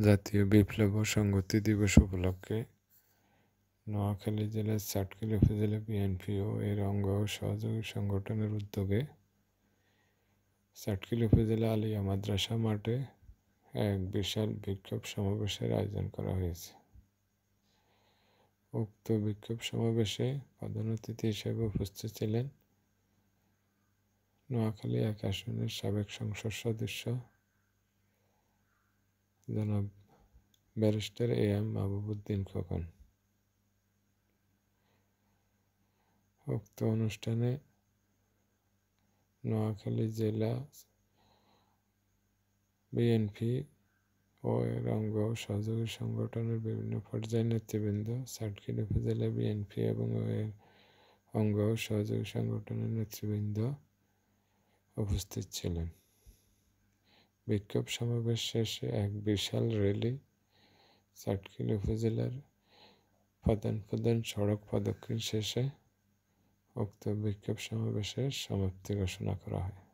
জাতীয় বিপ্লব ও সংহতি দিবস উপলক্ষে নোয়াখালী জেলার চাটখিল উপজেলা বিএনপি ও এর অঙ্গ ও সহযোগী সংগঠনের উদ্যোগে চাটখিল উপজেলা আলিয়া মাদ্রাসা মাঠে এক বিশাল বিক্ষোভ সমাবেশের আয়োজন করা হয়েছে। উক্ত বিক্ষোভ সমাবেশে প্রধান অতিথি হিসেবে উপস্থিত ছিলেন নোয়াখালী ১ আসনের সাবেক সংসদ সদস্য জনাব ব্যারিস্টার এ.এম. মাহবুব-উদ্দিন খোকন। উক্ত অনুষ্ঠানে নোয়াখালী জেলা বিএনপি ও এর অঙ্গ সহযোগী সংগঠনের বিভিন্ন পর্যায়ের নেতৃবৃন্দ, চাটখিল উপজেলা বিএনপি এবং এর অঙ্গ সহযোগী সংগঠনের নেতৃবৃন্দ উপস্থিত ছিলেন। বিক্ষোভ সমাবেশ শেষে এক বিশাল র্যালি চাটখিল উপজেলার প্রধান সড়ক প্রদক্ষিণ শেষে উক্ত বিক্ষোভ সমাবেশের সমাপ্তি ঘোষণা করা হয়।